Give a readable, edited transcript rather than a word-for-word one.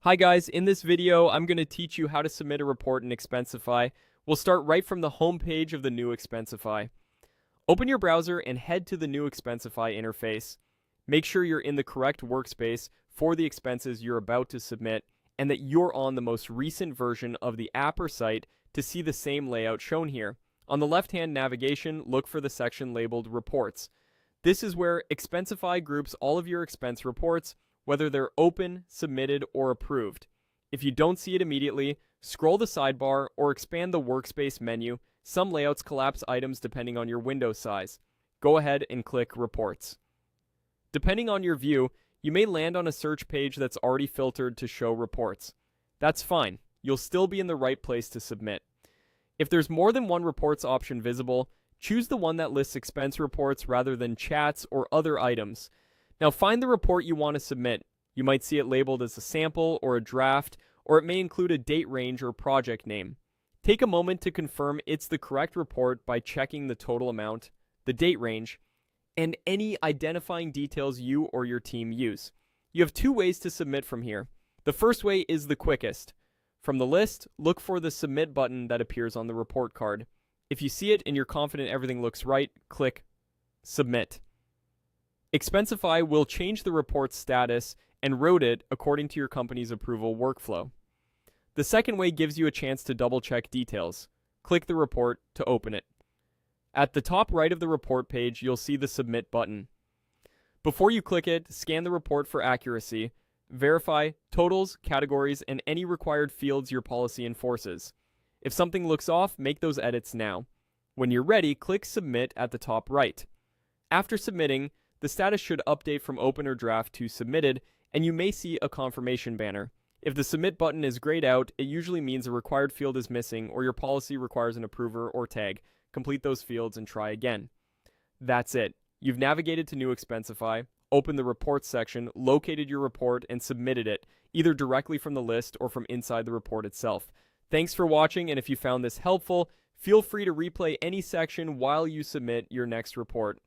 Hi guys, in this video, I'm going to teach you how to submit a report in Expensify. We'll start right from the home page of the new Expensify. Open your browser and head to the new Expensify interface. Make sure you're in the correct workspace for the expenses you're about to submit and that you're on the most recent version of the app or site to see the same layout shown here. On the left-hand navigation, look for the section labeled Reports. This is where Expensify groups all of your expense reports, whether they're open, submitted, or approved. If you don't see it immediately, scroll the sidebar or expand the workspace menu. Some layouts collapse items depending on your window size. Go ahead and click Reports. Depending on your view, you may land on a search page that's already filtered to show reports. That's fine. You'll still be in the right place to submit. If there's more than one reports option visible, choose the one that lists expense reports rather than chats or other items. Now find the report you want to submit. You might see it labeled as a sample or a draft, or it may include a date range or project name. Take a moment to confirm it's the correct report by checking the total amount, the date range, and any identifying details you or your team use. You have two ways to submit from here. The first way is the quickest. From the list, look for the Submit button that appears on the report card. If you see it and you're confident everything looks right, click Submit. Expensify will change the report's status and route it according to your company's approval workflow. The second way gives you a chance to double-check details. Click the report to open it. At the top right of the report page, you'll see the Submit button. Before you click it, scan the report for accuracy. Verify totals, categories, and any required fields your policy enforces. If something looks off, make those edits now. When you're ready, click Submit at the top right. After submitting, the status should update from open or draft to submitted, and you may see a confirmation banner. If the submit button is grayed out, it usually means a required field is missing or your policy requires an approver or tag. Complete those fields and try again. That's it. You've navigated to New Expensify, opened the Reports section, located your report, and submitted it, either directly from the list or from inside the report itself. Thanks for watching, and if you found this helpful, feel free to replay any section while you submit your next report.